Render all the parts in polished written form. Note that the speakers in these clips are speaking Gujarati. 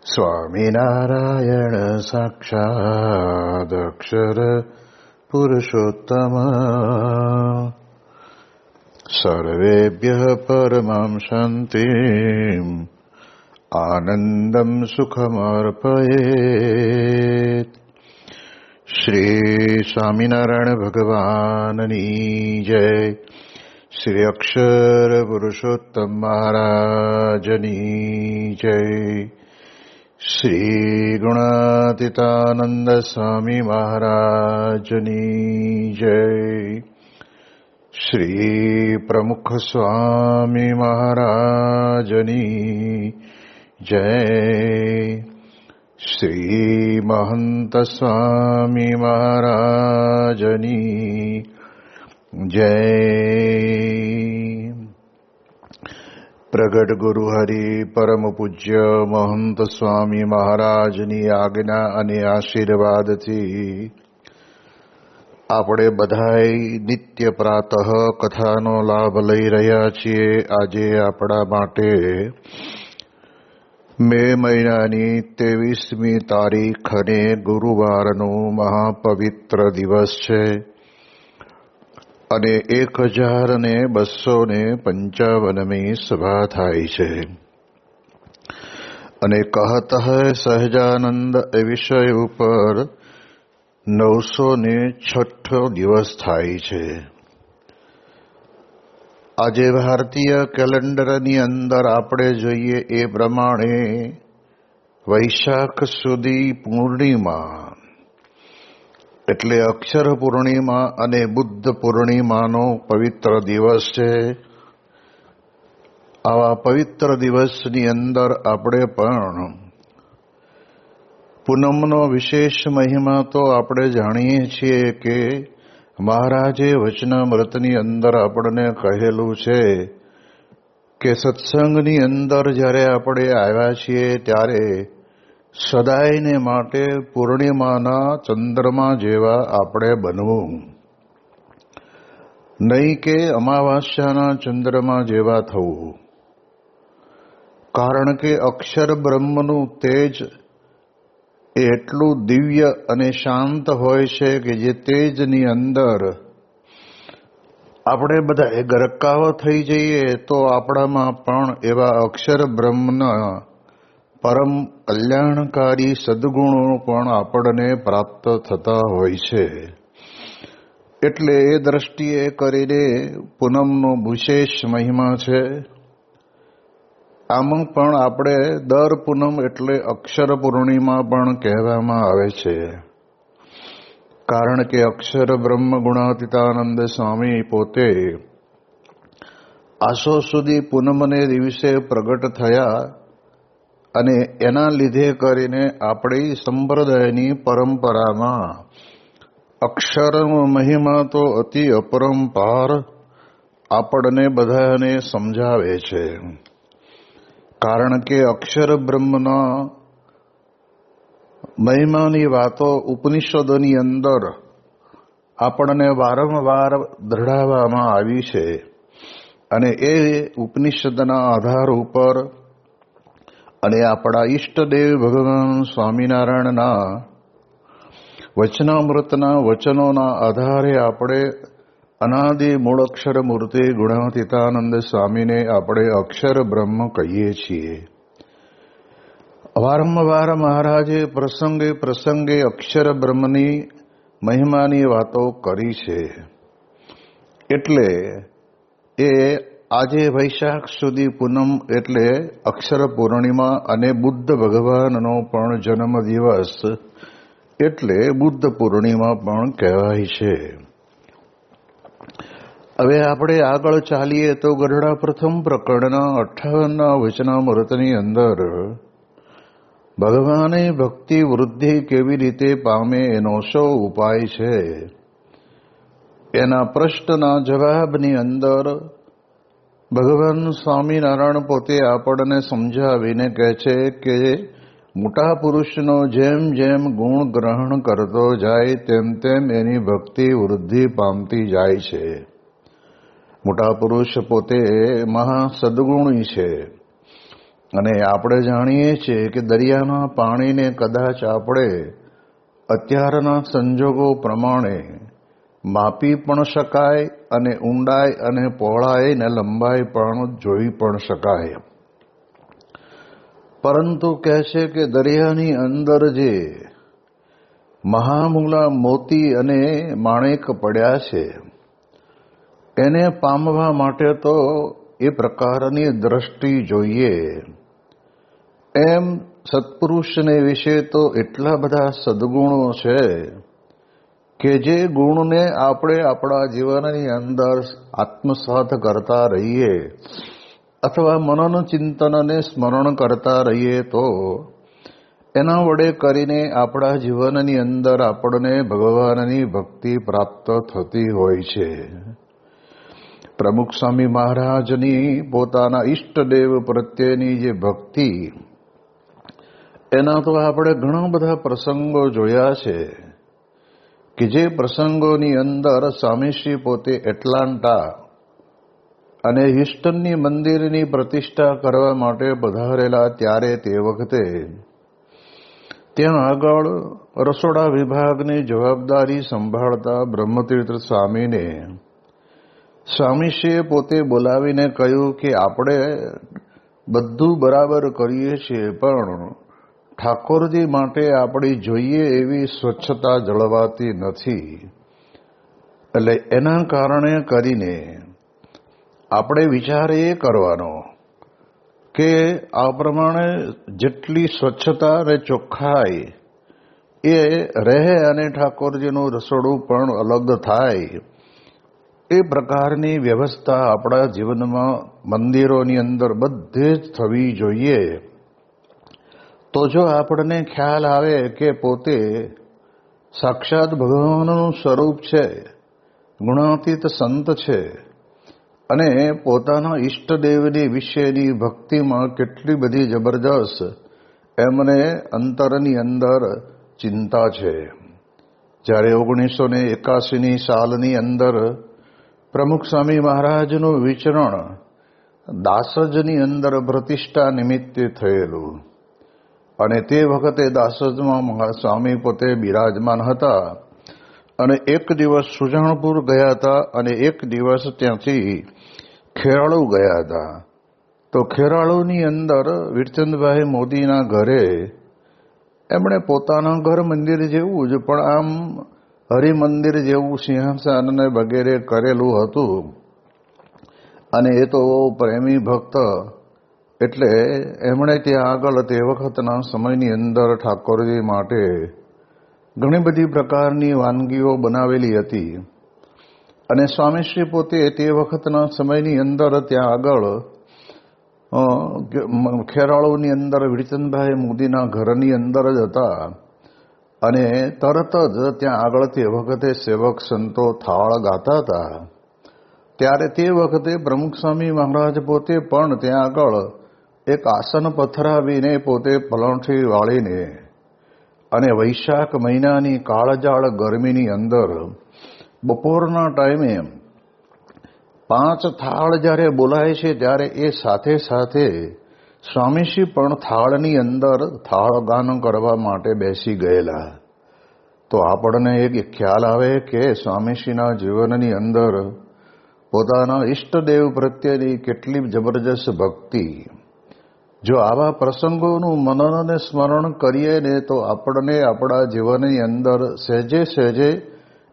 સ્વામિનારાયણ સાક્ષાદ અક્ષર પુરુષોત્તમ સર્વેભ્યઃ પરમં શાંતિં આનંદં સુખમર્પયેત. શ્રી સ્વામિનારાયણ ભગવાનની જય. શ્રી અક્ષર પુરુષોત્તમ મહારાજની જય. શ્રી ગુણાતીતાનંદ સ્વામી મહારાજની જય. શ્રી પ્રમુખ સ્વામી મહારાજની જય. શ્રી મહંત સ્વામી મહારાજની જય. પ્રગટ ગુરુ હરિ પરમ પૂજ્ય મહંત સ્વામી મહારાજની આજ્ઞા અને આશીર્વાદથી આપણે બધાય નિત્ય પ્રાતઃ કથાનો લાભ લઈ રહ્યા છીએ. આજે આપણા માટે મે મહિનાની 23મી તારીખ અને ગુરુવારનું મહાપવિત્ર દિવસ છે અને 1255મી સભા થાય છે. અને કહત હૈ સહજાનંદ એ વિષય ઉપર 906 દિવસ થાય છે. આજે ભારતીય કેલેન્ડરની અંદર આપણે જોઈએ એ પ્રમાણે વૈશાખ સુધી પૂર્ણિમા એટલે અક્ષર પૂર્ણિમા અને બુદ્ધ પૂર્ણિમાનો પવિત્ર દિવસ છે. આવા પવિત્ર દિવસની અંદર આપણે પણ પૂનમનો વિશેષ મહિમા તો આપણે જાણીએ છીએ કે મહારાજે વચનામૃતની અંદર આપણને કહેલું છે કે સત્સંગની અંદર જ્યારે આપણે આવ્યા છીએ ત્યારે સદાયને માટે પૂર્ણિમાના ચંદ્રમા જેવા આપણે બનવું, નહીં કે અમાવાસ્યાના ચંદ્રમા જેવા થવું. કારણ કે અક્ષર બ્રહ્મનું તેજ એટલું દિવ્ય અને શાંત હોય છે કે જે તેજની અંદર આપણે બધા ગરકાવ થઈ જઈએ તો આપણામાં પણ એવા અક્ષર બ્રહ્મના પરમ કલ્યાણકારી સદગુણો પણ આપણને પ્રાપ્ત થતા હોય છે. એટલે એ દ્રષ્ટિએ કરીને પૂનમનો વિશેષ મહિમા છે. આમાં પણ આપણે દર પૂનમ એટલે અક્ષર પૂર્ણિમા પણ કહેવામાં આવે છે. કારણ કે અક્ષર બ્રહ્મ ગુણાતીતાનંદ સ્વામી પોતે આસો સુધી પૂનમને દિવસે પ્રગટ થયા અને એના લીધે કરીને આપણી સંપ્રદાયની પરંપરામાં અક્ષરનો મહિમા તો અતિ અપરંપાર આપણને બધાને સમજાવે છે. કારણ કે અક્ષર બ્રહ્મના મહિમાની વાતો ઉપનિષદોની અંદર આપણને વારંવાર દૃઢાવવામાં આવી છે અને એ ઉપનિષદના આધાર ઉપર અને આપણા ઈષ્ટદેવ ભગવાન સ્વામિનારાયણના વચનામૃતના વચનોના આધારે આપણે અનાદિ મૂળાક્ષર મૂર્તિ ગુણાતીતાનંદ સ્વામીને આપણે અક્ષર બ્રહ્મ કહીએ છીએ. વારંવાર મહારાજે પ્રસંગે પ્રસંગે અક્ષર બ્રહ્મની મહિમાની વાતો કરી છે. એટલે એ આજે વૈશાખ સુધી પૂનમ એટલે અક્ષર પૂર્ણિમા અને બુદ્ધ ભગવાનનો પણ જન્મ દિવસ એટલે બુદ્ધ પૂર્ણિમા પણ કહેવાય છે. હવે આપણે આગળ ચાલીએ તો ગઢડા પ્રથમ પ્રકરણના 58ના વચનામૃતની અંદર ભગવાને ભક્તિ વૃદ્ધિ કેવી રીતે પામે એનો શો ઉપાય છે એના પ્રશ્નના જવાબની અંદર ભગવાન સ્વામિનારાયણ પોતે આપણને સમજાવીને કહે છે કે મોટા પુરુષનો જેમ જેમ ગુણ ગ્રહણ કરતો જાય તેમ તેમ એની ભક્તિ વૃદ્ધિ પામતી જાય છે. મોટા પુરુષ પોતે મહા સદગુણી છે અને આપણે જાણીએ છીએ કે દરિયાના પાણીને કદાચ આપણે અત્યારના સંજોગો પ્રમાણે માપી પણ શકાય અને ઊંડાઈ અને પહોળાઈ ને લંબાઈ પણ જોઈ પણ શકાય. પરંતુ કહે છે કે દરિયાની અંદર જે મહામૂલા મોતી અને માણેક પડ્યા છે એને પામવા માટે તો એ પ્રકારની દ્રષ્ટિ જોઈએ. એમ સત્પુરુષને વિશે તો એટલા બધા સદગુણો છે કે જે ગુણને આપણે આપણા જીવનની અંદર આત્મસાત કરતા રહીએ અથવા મનન ચિંતનને સ્મરણ કરતા રહીએ તો એના વડે કરીને આપણા જીવનની અંદર આપણને ભગવાનની ભક્તિ પ્રાપ્ત થતી હોય છે. પ્રમુખ સ્વામી મહારાજની પોતાના ઈષ્ટદેવ પ્રત્યેની જે ભક્તિ, એના તો આપણે ઘણા બધા પ્રસંગો જોયા છે કે જે પ્રસંગોની અંદર સ્વામીશ્રી પોતે એટલાન્ટા અને હ્યુસ્ટનની મંદિરની પ્રતિષ્ઠા કરવા માટે પધારેલા ત્યારે તે વખતે ત્યાં આગળ રસોડા વિભાગની જવાબદારી સંભાળતા બ્રહ્મતીર્થ સ્વામીને સ્વામીશ્રીએ પોતે બોલાવીને કહ્યું કે આપણે બધું બરાબર કરીએ છીએ પણ ઠાકોરજી માટે આપણી જોઈએ એવી સ્વચ્છતા જળવાતી નથી. એટલે એના કારણે કરીને આપણે વિચાર એ કરવાનો કે આ પ્રમાણે જેટલી સ્વચ્છતા અને ચોખ્ખાઈ એ રહે અને ઠાકોરજીનું રસોડું પણ અલગ થાય, એ પ્રકારની વ્યવસ્થા આપણા જીવનમાં મંદિરોની અંદર બધે જ થવી જોઈએ. તો જો આપણને ખ્યાલ આવે કે પોતે સાક્ષાત ભગવાનનું સ્વરૂપ છે, ગુણાતીત સંત છે અને પોતાના ઈષ્ટદેવની વિશેની ભક્તિમાં કેટલી બધી જબરજસ્ત એમને અંતરની અંદર ચિંતા છે. જ્યારે 1981 સાલની અંદર પ્રમુખ સ્વામી મહારાજનું વિચરણ દાસજની અંદર પ્રતિષ્ઠા નિમિત્તે થયેલું અને તે વખતે દાસજમાં સ્વામી પોતે બિરાજમાન હતા અને એક દિવસ સુજાણપુર ગયા હતા અને એક દિવસ ત્યાંથી ખેરાળુ ગયા હતા. તો ખેરાળુની અંદર વીરચંદભાઈ મોદીના ઘરે એમણે પોતાના ઘર મંદિર જેવું જ પણ આમ હરિમંદિર જેવું સિંહાસન અને વગેરે કરેલું હતું. અને એ તો પ્રેમી ભક્ત એટલે એમણે ત્યાં આગળ તે વખતના સમયની અંદર ઠાકોરજી માટે ઘણી બધી પ્રકારની વાનગીઓ બનાવેલી હતી. અને સ્વામીશ્રી પોતે તે વખતના સમયની અંદર ત્યાં આગળ ખેરાળુની અંદર વીરચંદભાઈ મોદીના ઘરની અંદર જ હતા અને તરત જ ત્યાં આગળ તે વખતે સેવક સંતો થાળ ગાતા હતા. ત્યારે તે વખતે પ્રમુખ સ્વામી મહારાજ પોતે પણ ત્યાં આગળ એક આસન પથરાવીને પોતે પલંઠી વાળીને અને વૈશાખ મહિનાની કાળજાળ ગરમીની અંદર બપોરના ટાઈમે 5 થાળ જ્યારે બોલાય છે ત્યારે એ સાથે સાથે સ્વામીશ્રી પણ થાળની અંદર થાળ ગાન કરવા માટે બેસી ગયેલા. તો આપણને એક ખ્યાલ આવે કે સ્વામીશ્રીના જીવનની અંદર પોતાના ઈષ્ટદેવ પ્રત્યેની કેટલી જબરજસ્ત ભક્તિ. જો આવા પ્રસંગોનું મનન અને સ્મરણ કરીએ ને તો આપણને આપણા જીવનની અંદર સહેજે સહેજે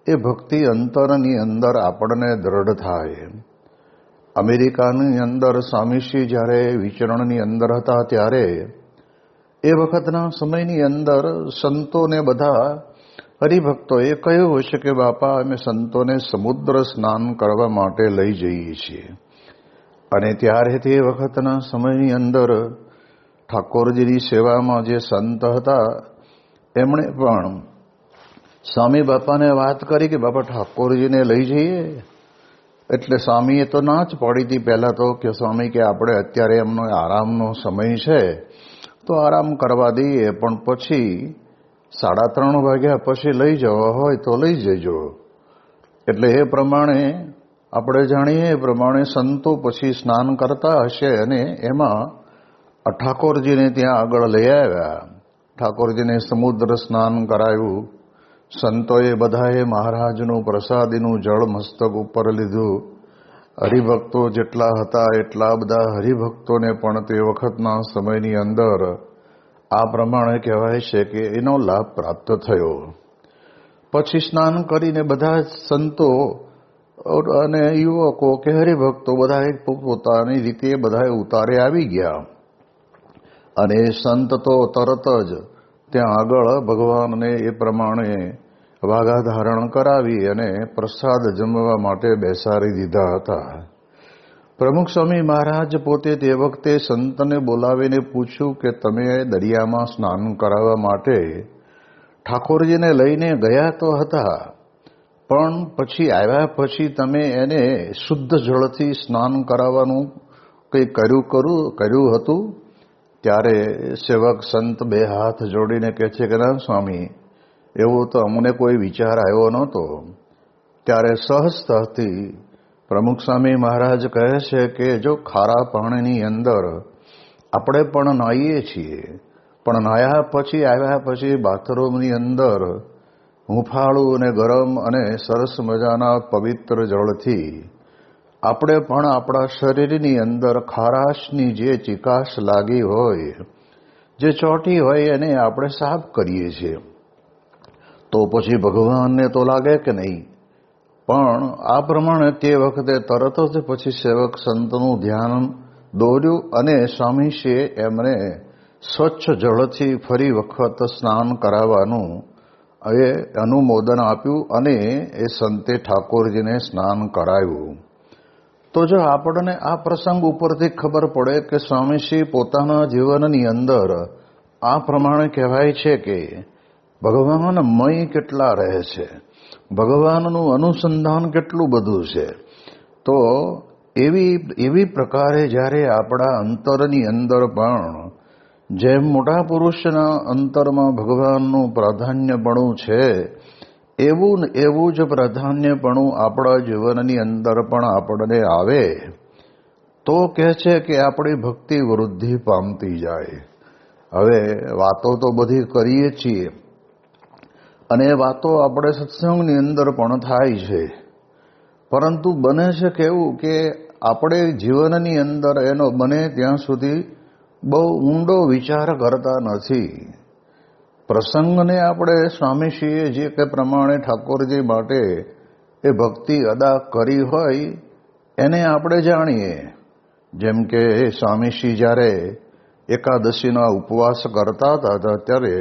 એ ભક્તિ અંતરની અંદર આપણને દ્રઢ થાય. અમેરિકાની અંદર સ્વામીશ્રી જ્યારે વિચરણની અંદર હતા ત્યારે એ વખતના સમયની અંદર સંતોને બધા હરિભક્તોએ કહ્યું હશે કે બાપા અમે સંતોને સમુદ્ર સ્નાન કરવા માટે લઈ જઈએ છીએ. અને ત્યારે તે વખતના સમયની અંદર ઠાકોરજીની સેવામાં જે સંત હતા એમણે પણ સ્વામી બાપાને વાત કરી કે બાપા ઠાકોરજીને લઈ જઈએ. એટલે સ્વામીએ તો ના જ પાડી હતી પહેલાં તો કે સ્વામી કે આપણે અત્યારે એમનો આરામનો સમય છે તો આરામ કરવા દઈએ, પણ પછી 3:30 વાગ્યા પછી લઈ જવા હોય તો લઈ જજો. એટલે એ પ્રમાણે આપણે જાણીએ એ પ્રમાણે સંતો પછી સ્નાન કરતા હશે અને એમાં ઠાકોરજીને ત્યાં આગળ લઈ આવ્યા. ઠાકોરજીને સમુદ્ર સ્નાન કરાયું. સંતોએ બધાએ મહારાજનું પ્રસાદીનું જળ મસ્તક ઉપર લીધું. હરિભક્તો જેટલા હતા એટલા બધા હરિભક્તોને પણ તે વખતના સમયની અંદર આ પ્રમાણે કહેવાય છે કે એનો લાભ પ્રાપ્ત થયો. પછી સ્નાન કરીને બધા સંતો અને યુવકો કે હરિભક્તો બધા પોતાની રીતે બધા ઉતારે આવી ગયા. અને સંત તો તરત જ ત્યાં આગળ ભગવાનને એ પ્રમાણે વાઘા ધારણ કરાવી અને પ્રસાદ જમવા માટે બેસાડી દીધા હતા. પ્રમુખ સ્વામી મહારાજ પોતે તે વખતે સંતને બોલાવીને પૂછ્યું કે તમે દરિયામાં સ્નાન કરાવવા માટે ઠાકોરજીને લઈને ગયા તો હતા, પણ પછી આવ્યા પછી તમે એને શુદ્ધ જળથી સ્નાન કરાવવાનું કંઈ કર્યું હતું? ત્યારે સેવક સંત બે હાથ જોડીને કહે છે કે ના સ્વામી, એવો તો અમને કોઈ વિચાર આવ્યો નહોતો. ત્યારે સહજતાથી પ્રમુખ સ્વામી મહારાજ કહે છે કે જો ખારા પાણીની અંદર આપણે પણ નાહીએ છીએ, પણ નાહ્યા પછી આવ્યા પછી બાથરૂમની અંદર હુંફાળું અને ગરમ અને સરસ મજાના પવિત્ર જળથી આપણે પણ આપણા શરીરની અંદર ખારાશની જે ચિકાશ લાગી હોય, જે ચોટી હોય એને આપણે સાફ કરીએ છીએ. તો પછી ભગવાનને તો લાગે કે નહીં? પણ આ પ્રમાણે તે વખતે તરત જ પછી સેવક સંતનું ધ્યાન દોર્યું અને સ્વામીશ્રીએ એમને સ્વચ્છ જળથી ફરી વખત સ્નાન કરાવવાનું એ અનુમોદન આપ્યું અને એ સંતે ઠાકોરજીને સ્નાન કરાવ્યું. તો જો આપણને આ પ્રસંગ ઉપરથી ખબર પડે કે સ્વામીશ્રી પોતાના જીવનની અંદર આ પ્રમાણે કહેવાય છે કે ભગવાનમય કેટલા રહે છે, ભગવાનનું અનુસંધાન કેટલું બધું છે. તો એવી પ્રકારે જ્યારે આપણા અંતરની અંદર પણ જેમ મોટા પુરુષના અંતરમાં ભગવાનનું પ્રાધાન્યપણું છે, એવું જ પ્રાધાન્યપણું આપણા જીવનની અંદર પણ આપણને આવે તો કહે છે કે આપણી ભક્તિ વૃદ્ધિ પામતી જાય. હવે વાતો તો બધી કરીએ છીએ અને વાતો આપણે સત્સંગની અંદર પણ થાય છે, પરંતુ બને છે કેવું કે આપણે જીવનની અંદર એનો બને ત્યાં સુધી બહુ ઊંડો વિચાર કરતા નથી. પ્રસંગને આપણે સ્વામીશ્રીએ જે કે પ્રમાણે ઠાકોરજી માટે એ ભક્તિ અદા કરી હોય એને આપણે જાણીએ. જેમ કે સ્વામીશ્રી જ્યારે એકાદશીના ઉપવાસ કરતા હતા ત્યારે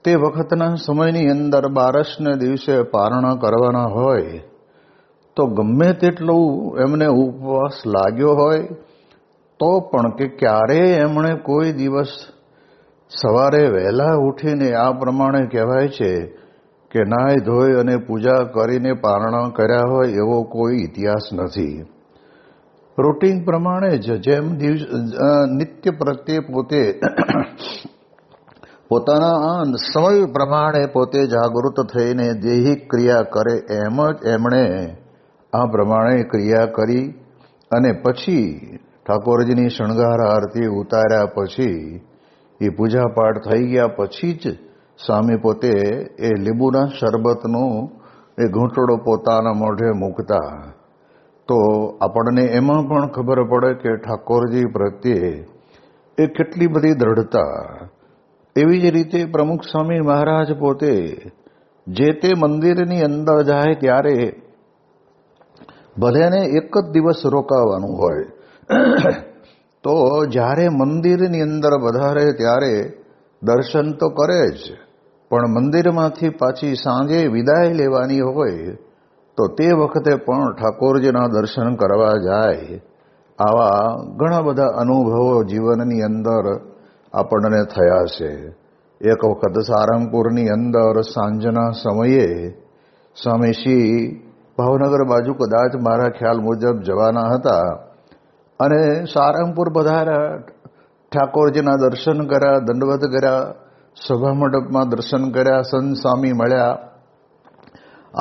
તે વખતના સમયની અંદર 12ને દિવસે પારણા કરવાના હોય તો ગમે તેટલું એમને ઉપવાસ લાગ્યો હોય તો પણ કે ક્યારેય એમણે કોઈ દિવસ સવારે વહેલા ઉઠીને આ પ્રમાણે કહેવાય છે કે નાહી ધોઈ અને પૂજા કરીને પારણા કર્યા હોય એવો કોઈ ઇતિહાસ નથી. રૂટીન પ્રમાણે જ જેમ નિત્ય પ્રત્યે પોતે પોતાના સમય પ્રમાણે પોતે જાગૃત થઈને દૈહિક ક્રિયા કરે એમ જ એમણે આ પ્રમાણે ક્રિયા કરી અને પછી ઠાકોરજીની શણગાર આરતી ઉતાર્યા પછી એ પૂજાપાઠ થઈ ગયા પછી જ સ્વામી પોતે એ લીંબુના શરબતનું એ ઘૂંટડો પોતાના મોઢે મૂકતા. તો આપણને એમાં પણ ખબર પડે કે ઠાકોરજી પ્રત્યે એ કેટલી બધી દ્રઢતા. એવી જ રીતે પ્રમુખ સ્વામી મહારાજ પોતે જે તે મંદિરની અંદર જાય ત્યારે ભલેને એક જ દિવસ રોકાવાનું હોય તો જ્યારે મંદિરની અંદર વધારે ત્યારે દર્શન તો કરે જ, પણ મંદિરમાંથી પાછી સાંજે વિદાય લેવાની હોય તો તે વખતે પણ ઠાકોરજીના દર્શન કરવા જાય. આવા ઘણા બધા અનુભવો જીવનની અંદર આપણને થયા છે. એક વખત સારંગપુરની અંદર સાંજના સમયે સ્વામીશ્રી ભાવનગર બાજુ કદાચ મારા ખ્યાલ મુજબ જવાના હતા અને સારંગપુર પધાર્યા. ઠાકોરજીના દર્શન કર્યા, દંડવત કર્યા, સભા મંડપમાં દર્શન કર્યા, સંત સ્વામી મળ્યા,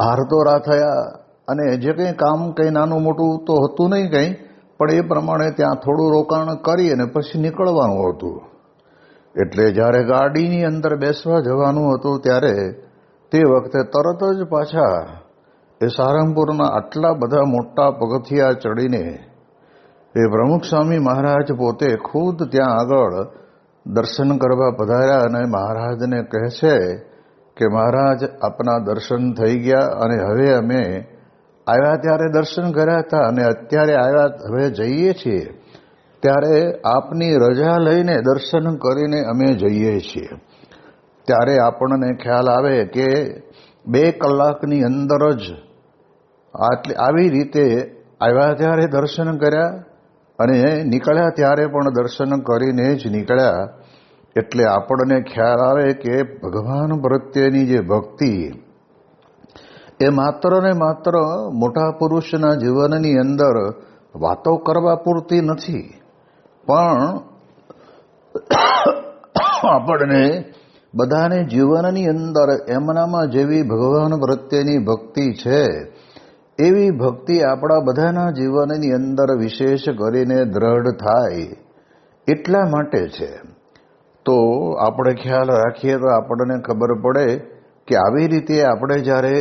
આરતોરા થયા અને જે કંઈ કામ કંઈ નાનું મોટું તો હતું નહીં કંઈ, પણ એ પ્રમાણે ત્યાં થોડું રોકાણ કરી અને પછી નીકળવાનું હતું. એટલે જ્યારે ગાડીની અંદર બેસવા જવાનું હતું ત્યારે તે વખતે તરત જ પાછા એ સારંગપુરના આટલા બધા મોટા પગથિયા ચડીને એ પ્રમુખ સ્વામી મહારાજ પોતે ખુદ ત્યાં આગળ દર્શન કરવા પધાર્યા અને મહારાજને કહે છે કે મહારાજ આપના દર્શન થઈ ગયા અને હવે અમે આવ્યા ત્યારે દર્શન કર્યા હતા અને અત્યારે આવ્યા હવે જઈએ છીએ ત્યારે આપની રજા લઈને દર્શન કરીને અમે જઈએ છીએ. ત્યારે આપણને ખ્યાલ આવે કે 2 કલાકની અંદર જ આવી રીતે આવ્યા ત્યારે દર્શન કર્યા અને નીકળ્યા ત્યારે પણ દર્શન કરીને જ નીકળ્યા. એટલે આપણને ખ્યાલ આવે કે ભગવાન પ્રત્યેની જે ભક્તિ એ માત્ર ને માત્ર મોટા પુરુષના જીવનની અંદર વાતો કરવા પૂરતી નથી, પણ આપણને બધાને જીવનની અંદર એમનામાં જેવી ભગવાન પ્રત્યેની ભક્તિ છે એવી ભક્તિ આપણા બધાના જીવનની અંદર વિશેષ કરીને દ્રઢ થાય એટલા માટે છે. તો આપણે ખ્યાલ રાખીએ તો આપણને ખબર પડે કે આવી રીતે આપણે જ્યારે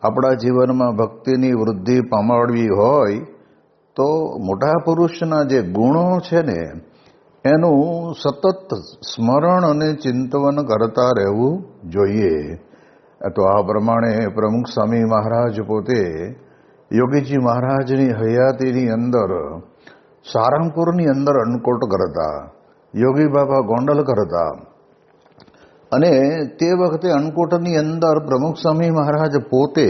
આપણા જીવનમાં ભક્તિની વૃદ્ધિ પામાડવી હોય તો મોટા પુરુષના જે ગુણો છે ને એનું સતત સ્મરણ અને ચિંતન કરતા રહેવું જોઈએ. તો આ પ્રમાણે પ્રમુખ સ્વામી મહારાજ પોતે યોગીજી મહારાજની હયાતીની અંદર સારંગપુરની અંદર અન્નકોટ કરતા, યોગી બાબા ગોંડલ કરતા અને તે વખતે અન્નકોટની અંદર પ્રમુખ સ્વામી મહારાજ પોતે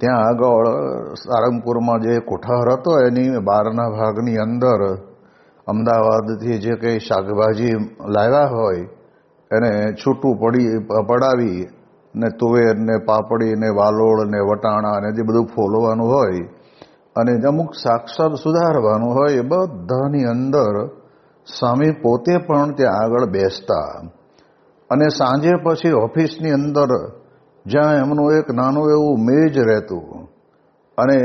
ત્યાં આગળ સારંગપુરમાં જે કોઠાર હતો એની બહારના ભાગની અંદર અમદાવાદથી જે કંઈ શાકભાજી લાવ્યા હોય એને છૂટું પડાવી ને તુવેર ને પાપડી ને વાલોળ ને વટાણા ને જે બધું ફોલવાનું હોય અને અમુક શાક સુધારવાનું હોય એ બધાની અંદર સ્વામી પોતે પણ ત્યાં આગળ બેસતા. અને સાંજે પછી ઓફિસની અંદર જ્યાં એમનું એક નાનું એવું મેજ રહેતું અને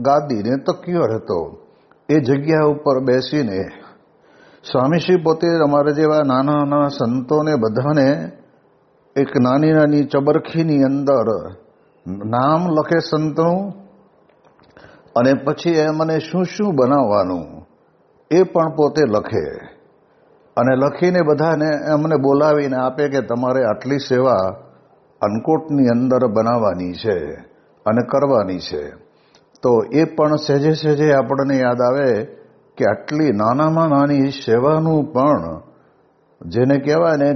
ગાદી ને તકિયો રહેતો એ જગ્યા ઉપર બેસીને સ્વામીશ્રી પોતે અમારા જેવા નાના નાના સંતોને બધાને એક નાની નાની ચબરખીની અંદર નામ લખે સંતનું અને પછી એમને શું શું બનાવવાનું એ પણ પોતે લખે અને લખીને બધાને એમને બોલાવીને આપે કે તમારે આટલી સેવા અન્નકોટની અંદર બનાવવાની છે અને કરવાની છે. તો એ પણ સહેજે સહેજે આપણને યાદ આવે કે આટલી નાનામાં નાની સેવાનું પણ જેને કહેવાય ને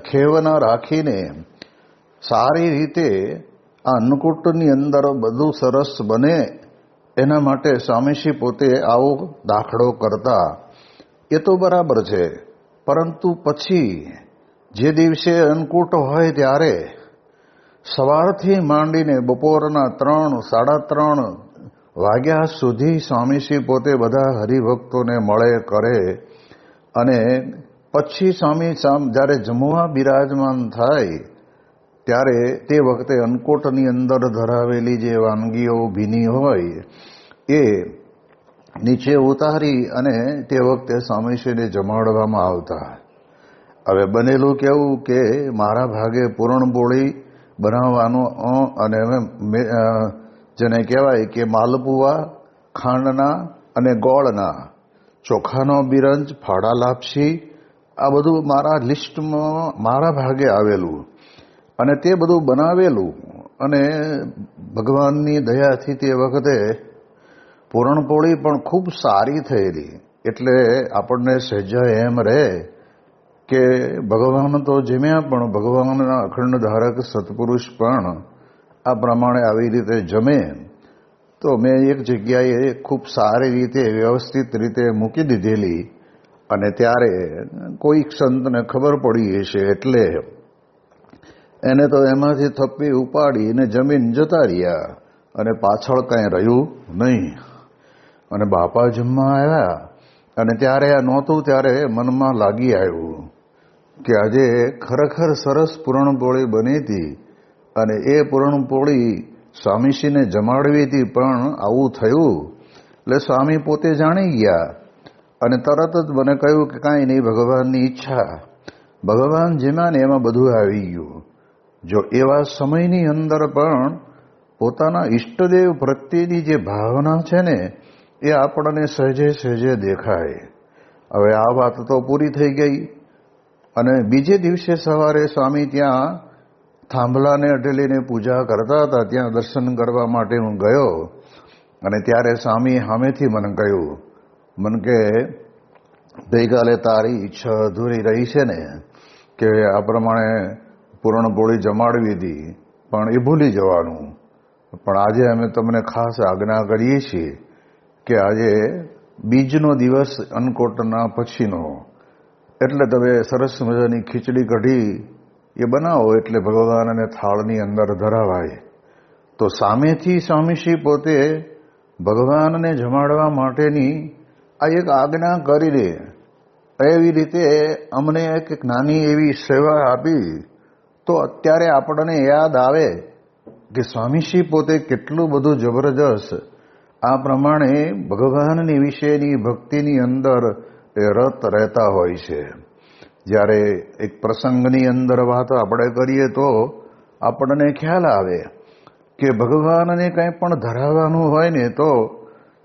ખેવના રાખીને સારી રીતે આ અન્નકૂટની અંદર બધું સરસ બને એના માટે સ્વામીશ્રી પોતે આવો દાખલો કરતા. એ તો બરાબર છે, પરંતુ પછી જે દિવસે અન્નકૂટ હોય ત્યારે સવારથી માંડીને બપોરના 3, 3:30 વાગ્યા સુધી સ્વામીશ્રી પોતે બધા હરિભક્તોને મળે કરે અને પછી સ્વામી જ્યારે જમવા બિરાજમાન થાય ત્યારે તે વખતે અન્નકોટની અંદર ધરાવેલી જે વાનગીઓ ભીની હોય એ નીચે ઉતારી અને તે વખતે સ્વામીશ્રીને જમાડવામાં આવતા. હવે બનેલું કેવું કે મારા ભાગે પૂરણપોળી બનાવવાનું અને જેને કહેવાય કે માલપુવા ખાંડના અને ગોળના, ચોખાનો બિરંજ, ફાડા લાપસી, આ બધું મારા લિસ્ટમાં મારા ભાગે આવેલું અને તે બધું બનાવેલું અને ભગવાનની દયાથી તે વખતે પૂરણપોળી પણ ખૂબ સારી થયેલી. એટલે આપણને સહેજા એમ રહે કે ભગવાન તો જમ્યા પણ ભગવાનના અખંડ ધારક સત્પુરુષ પણ આ પ્રમાણે આવી રીતે જમે. તો મેં એક જગ્યાએ ખૂબ સારી રીતે વ્યવસ્થિત રીતે મૂકી દીધેલી અને ત્યારે કોઈક સંતને ખબર પડી હશે એટલે એને તો એમાંથી થપ્પી ઉપાડીને જમીન જતા રહ્યા અને પાછળ કાંઈ રહ્યું નહીં. અને બાપા જમવા આવ્યા અને ત્યારે આ નહોતું ત્યારે મનમાં લાગી આવ્યું કે આજે ખરેખર સરસ પૂરણપોળી બની હતી અને એ પૂરણપોળી સ્વામીશ્રીને જમાડવી હતી પણ આવું થયું એટલે સ્વામી પોતે જાણી ગયા અને તરત જ મને કહ્યું કે કાંઈ નહીં, ભગવાનની ઈચ્છા, ભગવાન જેમાં ને એમાં બધું આવી ગયું. જો એવા સમયની અંદર પણ પોતાના ઈષ્ટદેવ પ્રત્યેની જે ભાવના છે ને એ આપણને સહેજે સહેજે દેખાય. હવે આ વાત તો પૂરી થઈ ગઈ અને બીજે દિવસે સવારે સ્વામી ત્યાં થાંભલાને અઢેલીને પૂજા કરતા હતા, ત્યાં દર્શન કરવા માટે હું ગયો અને ત્યારે સ્વામી સામેથી મને કહ્યું, મને કે ગઈકાલે તારી ઈચ્છા અધૂરી રહી છે ને કે આ પ્રમાણે પૂરણપોળી જમાડવી હતી, પણ એ ભૂલી જવાનું. પણ આજે અમે તમને ખાસ આજ્ઞા કરીએ છીએ કે આજે બીજનો દિવસ અન્નકોટના પછીનો, એટલે તમે સરસ મજાની ખીચડી કઢી એ બનાવો એટલે ભગવાનને થાળની અંદર ધરાવાય. તો સામેથી સ્વામીશ્રી પોતે ભગવાનને જમાડવા માટેની આ એક આજ્ઞા કરીને એવી રીતે અમને એક નાની એવી સેવા આપી. તો અત્યારે આપણને યાદ આવે કે સ્વામીશ્રી પોતે કેટલું બધું જબરજસ્ત આ પ્રમાણે ભગવાનની વિશેની ભક્તિની અંદર એ રત રહેતા હોય છે. જ્યારે એક પ્રસંગની અંદર વાત આપણે કરીએ તો આપણને ખ્યાલ આવે કે ભગવાનને કંઈ પણ ધરાવવાનું હોય ને તો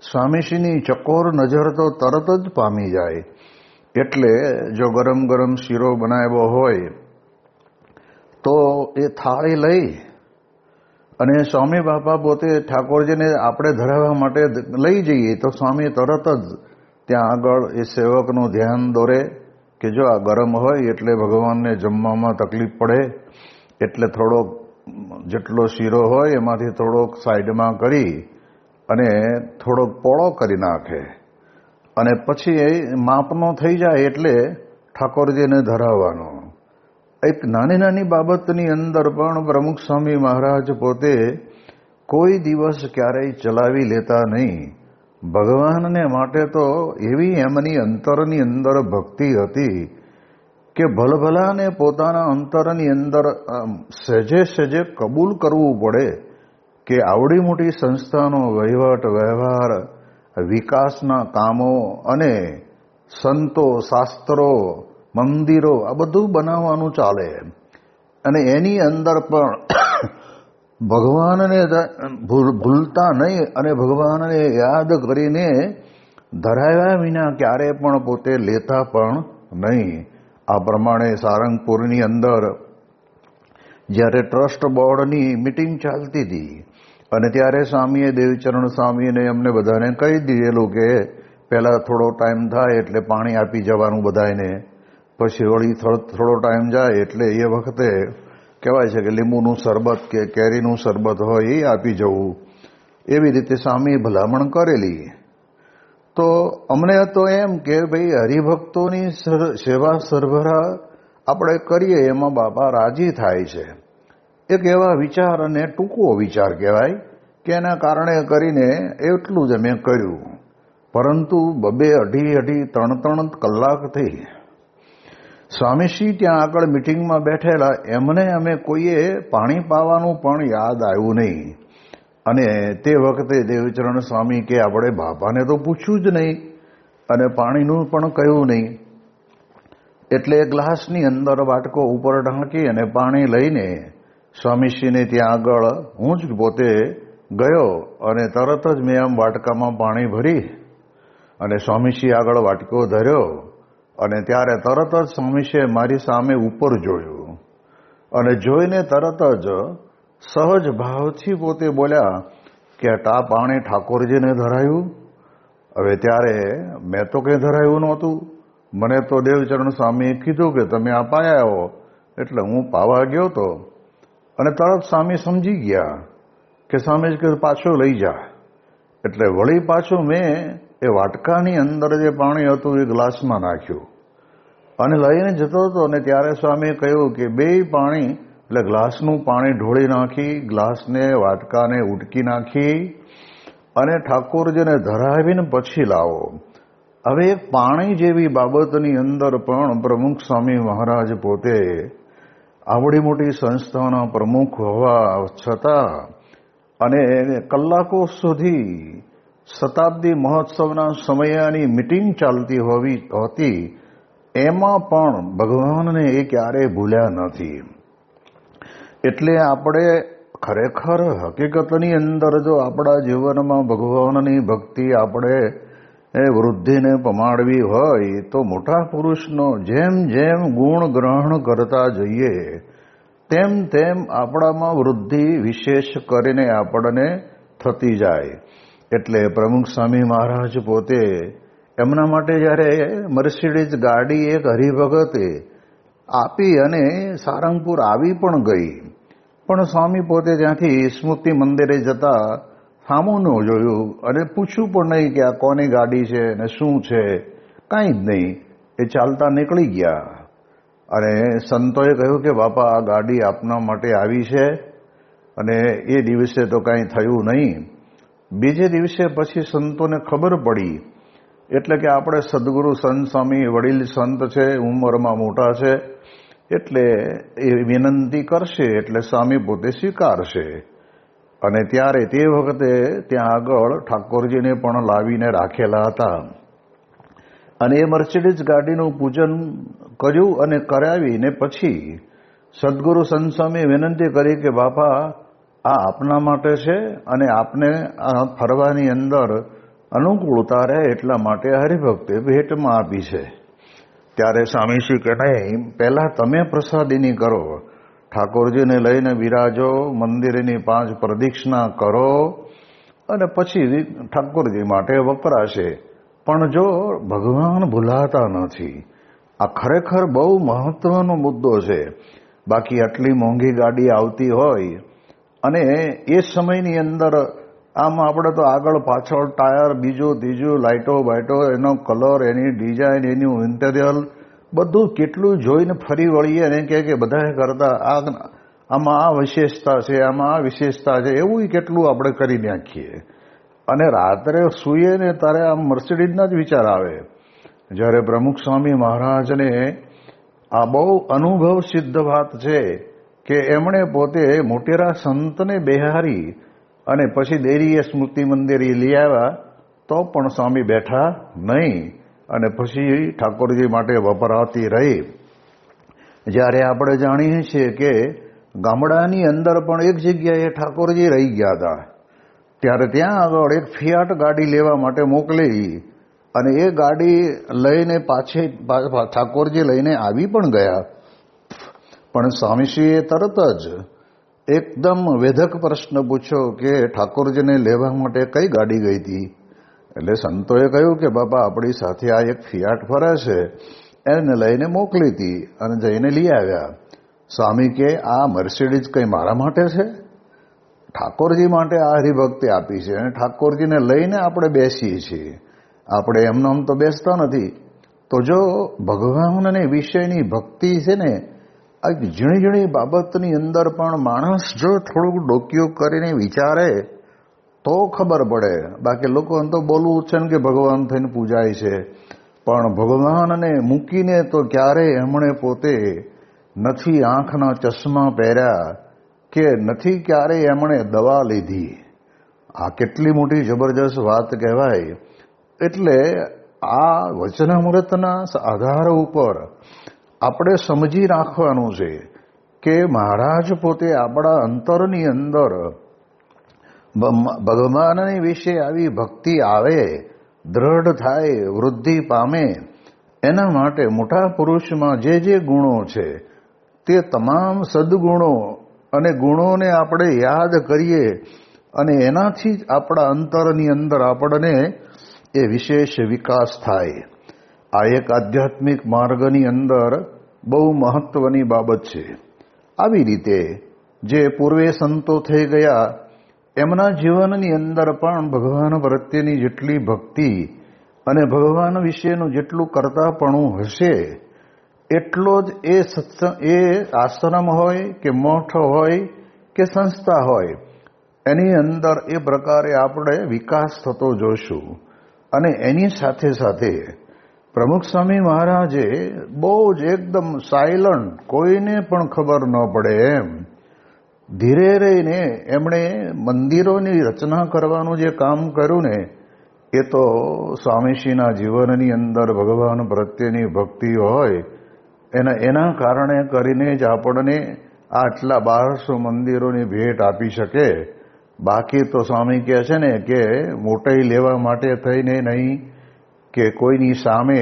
સ્વામીશ્રીની ચકોર નજર તો તરત જ પામી જાય. એટલે જો ગરમ ગરમ શીરો બનાવ્યો હોય તો એ થાળી લઈ અને સ્વામી બાપા પોતે ઠાકોરજીને આપણે ધરાવવા માટે લઈ જઈએ તો સ્વામી તરત જ ત્યાં આગળ એ સેવકનું ધ્યાન દોરે કે જો આ ગરમ હોય એટલે ભગવાનને જમવામાં તકલીફ પડે, એટલે થોડોક જેટલો શીરો હોય એમાંથી થોડોક સાઈડમાં કરી અને થોડોક પોળો કરી નાખે અને પછી એ માપનો થઈ જાય એટલે ઠાકોરજીને ધરાવવાનો. એક નાની નાની બાબતની અંદર પણ પ્રમુખ સ્વામી મહારાજ પોતે કોઈ દિવસ ક્યારેય ચલાવી લેતા નહીં. ભગવાનને માટે તો એવી એમની અંતરની અંદર ભક્તિ હતી કે ભલભલાને પોતાના અંતરની અંદર સહેજે સહેજે કબૂલ કરવું પડે કે આવડી મોટી સંસ્થાનો વહીવટ વ્યવહાર, વિકાસના કામો અને સંતો, શાસ્ત્રો, મંદિરો આ બધું બનાવવાનું ચાલે અને એની અંદર પણ ભગવાનને ભૂલતા નહીં અને ભગવાનને યાદ કરીને ધરાવ્યા વિના ક્યારે પણ પોતે લેતા પણ નહીં. આ પ્રમાણે સારંગપુરની અંદર જ્યારે ટ્રસ્ટ બોર્ડની મિટિંગ ચાલતી હતી અને ત્યારે સ્વામીએ દેવચરણ સ્વામીને અમને બધાને કહી દીધેલું કે પહેલાં થોડો ટાઈમ થાય એટલે પાણી આપી જવાનું બધાને, પછી વળી થોડો ટાઈમ જાય એટલે એ વખતે કહેવાય છે કે લીંબુનું શરબત કે કેરીનું શરબત હોય એ આપી જવું. એવી રીતે સ્વામી ભલામણ કરેલી. તો અમને તો એમ કે ભાઈ હરિભક્તોની સેવા સરભરા આપણે કરીએ એમાં બાપા રાજી થાય છે. એક એવા વિચાર અને ટૂંકો વિચાર કહેવાય કે એના કારણે કરીને એટલું જ અમે કર્યું. પરંતુ 2-2, 2.5, 3 કલાકથી સ્વામીશ્રી ત્યાં આગળ મિટિંગમાં બેઠેલા એમને અમે કોઈએ પાણી પાવાનું પણ યાદ આવ્યું નહીં. અને તે વખતે દેવચરણ સ્વામી કે આપણે બાપાને તો પૂછ્યું જ નહીં અને પાણીનું પણ કહ્યું નહીં. એટલે ગ્લાસની અંદર વાટકો ઉપર ઢાંકી અને પાણી લઈને સ્વામીશ્રીને ત્યાં આગળ હું જ પોતે ગયો અને તરત જ મેં આમ વાટકામાં પાણી ભરી અને સ્વામીશ્રી આગળ વાટકો ધર્યો અને ત્યારે તરત જ સ્વામીશ્રીએ મારી સામે ઉપર જોયું અને જોઈને તરત જ સહજ ભાવથી પોતે બોલ્યા કે આ પાણી ઠાકોરજીને ધરાયું. હવે ત્યારે મેં તો કંઈ ધરાયું નહોતું. મને તો દેવચરણ સ્વામીએ કીધું કે તમે આ પાયા આવો એટલે હું પાવા ગયો તો અને તરત સ્વામી સમજી ગયા કે સ્વામી કે પાછું લઈ જા. એટલે વળી પાછું મેં એ વાટકાની અંદર જે પાણી હતું એ ગ્લાસમાં નાખ્યું અને લઈને જતો હતો અને ત્યારે સ્વામીએ કહ્યું કે બે પાણી એટલે ગ્લાસનું પાણી ઢોળી નાખી, ગ્લાસને વાટકાને ઉટકી નાખી અને ઠાકોરજીને ધરાવીને પછી લાવો. હવે પાણી જેવી બાબતની અંદર પણ પ્રમુખ સ્વામી મહારાજ પોતે આવડી મોટી સંસ્થાના પ્રમુખ હોવા છતાં અને કલાકો સુધી શતાબ્દી મહોત્સવના સમયની મિટિંગ ચાલતી હોતી એમાં પણ ભગવાનને એ ક્યારેય ભૂલ્યા નથી. એટલે આપણે ખરેખર હકીકતની અંદર જો આપણા જીવનમાં ભગવાનની ભક્તિ આપણે વૃદ્ધિને પમાડવી હોય તો મોટા પુરુષનો જેમ જેમ ગુણ ગ્રહણ કરતા જઈએ તેમ તેમ આપણામાં વૃદ્ધિ વિશેષ કરીને આપણને થતી જાય. એટલે પ્રમુખ સ્વામી મહારાજ પોતે એમના માટે જ્યારે મર્સિડીઝ ગાડી એક હરિભગતે આપી અને સારંગપુર આવી પણ ગઈ, પણ સ્વામી પોતે ત્યાંથી સ્મૃતિ મંદિરે જતા સામું ન જોયું અને પૂછ્યું પણ નહીં કે આ કોની ગાડી છે ને શું છે, કાંઈ જ નહીં. એ ચાલતા નીકળી ગયા અને સંતોએ કહ્યું કે બાપા આ ગાડી આપના માટે આવી છે. અને એ દિવસે તો કાંઈ થયું નહીં. બીજે દિવસે પછી સંતોને ખબર પડી, એટલે કે આપણે સદગુરુ સંત સ્વામી વડીલ સંત છે, ઉંમરમાં મોટા છે, એટલે એ વિનંતી કરશે એટલે સ્વામી પોતે સ્વીકારશે. અને ત્યારે તે વખતે ત્યાં આગળ ઠાકોરજીને પણ લાવીને રાખેલા હતા અને એ મર્સિડીઝ ગાડીનું પૂજન કર્યું અને કરાવીને પછી સદગુરુ સંત સ્વામીએ વિનંતી કરી કે બાપા આ આપના માટે છે અને આપને આ ફરવાની અંદર અનુકૂળતા રહે એટલા માટે હરિભક્તે ભેટમાં આપી છે. ત્યારે સ્વામીશ્રી કે નહીં, પહેલાં તમે પ્રસાદીની કરો, ઠાકોરજીને લઈને બિરાજો, મંદિરની 5 પ્રદક્ષિણા કરો અને પછી ઠાકોરજી માટે વપરાશે. પણ જો ભગવાન ભૂલાતા નથી, આ ખરેખર બહુ મહત્વનો મુદ્દો છે. બાકી આટલી મોંઘી ગાડી આવતી હોય અને એ સમયની અંદર આમ આપણે તો આગળ પાછળ ટાયર, બીજું ત્રીજું, લાઇટો બાઇટો, એનો કલર, એની ડિઝાઇન, એનું ઇન્ટેરિયર બધું કેટલું જોઈને ફરી વળીએ અને કે બધાએ કરતા આમાં આ વિશેષતા છે, આમાં આ વિશેષતા છે, એવું કેટલું આપણે કરી નાખીએ. અને રાત્રે સૂઈએ ને ત્યારે આમ મર્સિડીઝના જ વિચાર આવે. જ્યારે પ્રમુખ સ્વામી મહારાજને આ બહુ અનુભવ સિદ્ધ વાત છે કે એમણે પોતે મોટેરા સંતને બેહારી અને પછી દેરીએ સ્મૃતિ મંદિરે લઈ આવ્યા તો પણ સ્વામી બેઠા નહીં અને પછી ઠાકોરજી માટે વપરાતી રહી. જ્યારે આપણે જાણીએ છીએ કે ગામડાની અંદર પણ એક જગ્યાએ ઠાકોરજી રહી ગયા હતા, ત્યારે ત્યાં આગળ એક ફિયાટ ગાડી લેવા માટે મોકલી અને એ ગાડી લઈને પાછી ઠાકોરજી લઈને આવી પણ ગયા. પણ સ્વામીશ્રીએ તરત જ એકદમ વેધક પ્રશ્ન પૂછ્યો કે ઠાકોરજીને લેવા માટે કઈ ગાડી ગઈ હતી? એટલે સંતોએ કહ્યું કે બાપા આપણી સાથે આ એક ફિયાટ ફરે છે, એને લઈને મોકલી હતી અને જઈને લઈ આવ્યા. સ્વામી કે આ મર્સિડીઝ કંઈ મારા માટે છે? ઠાકોરજી માટે આ હરિભક્તિ આપી છે અને ઠાકોરજીને લઈને આપણે બેસીએ છીએ, આપણે એમને આમ તો બેસતા નથી. તો જો ભગવાનને વિષયની ભક્તિ છે ને, આ ઝીણી ઝીણી બાબતની અંદર પણ માણસ જો થોડુંક ડોકિયું કરીને વિચારે તો ખબર પડે. બાકી લોકો તો બોલવું છે ને કે ભગવાન થઈને પૂજાય છે, પણ ભગવાનને મૂકીને તો ક્યારેય એમણે પોતે નથી આંખના ચશ્મા પહેર્યા કે નથી ક્યારેય એમણે દવા લીધી. આ કેટલી મોટી જબરજસ્ત વાત કહેવાય. એટલે આ વચનામૃતના આધાર ઉપર આપણે સમજી રાખવાનું છે કે મહારાજ પોતે આપણા અંતરની અંદર ભગવાનની વિશે આવી ભક્તિ આવે, દ્રઢ થાય, વૃદ્ધિ પામે, એના માટે મોટા પુરુષમાં જે ગુણો છે તે તમામ સદગુણો અને ગુણોને આપણે યાદ કરીએ અને એનાથી જ આપણા અંતરની અંદર આપણને એ વિશેષ વિકાસ થાય. આ એક આધ્યાત્મિક માર્ગની અંદર બહુ મહત્વની બાબત છે. આવી રીતે જે પૂર્વે સંતો થઈ ગયા એમના જીવનની અંદર પણ ભગવાન પ્રત્યેની જેટલી ભક્તિ અને ભગવાન વિશેનું જેટલું કરતાપણું હશે એટલો જ એ આશ્રમ હોય કે મઠ હોય કે સંસ્થા હોય એની અંદર એ પ્રકારે આપણે વિકાસ થતો જોશું. અને એની સાથે સાથે પ્રમુખ સ્વામી મહારાજે બહુ જ એકદમ સાયલન્ટ, કોઈને પણ ખબર ન પડે એમ ધીરે રહીને એમણે મંદિરોની રચના કરવાનું જે કામ કર્યું ને એ તો સ્વામીશ્રીના જીવનની અંદર ભગવાન પ્રત્યેની ભક્તિ હોય એના કારણે કરીને જ આપણને આટલા 1200 મંદિરોની ભેટ આપી શકે. બાકી તો સ્વામી કહે છે ને કે મોટાઈ લેવા માટે થઈને નહીં, કે કોઈની સામે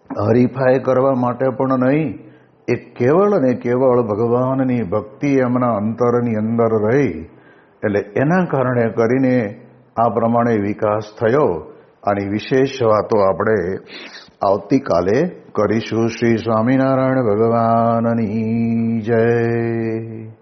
હરીફાઈ કરવા માટે પણ નહીં, એ કેવળ ને કેવળ ભગવાનની ભક્તિ એમના અંતરની અંદર રહી, એટલે એના કારણે કરીને આ પ્રમાણે વિકાસ થયો. આની વિશેષ વાતો આપણે આવતીકાલે કરીશું. શ્રી સ્વામિનારાયણ ભગવાનની જય.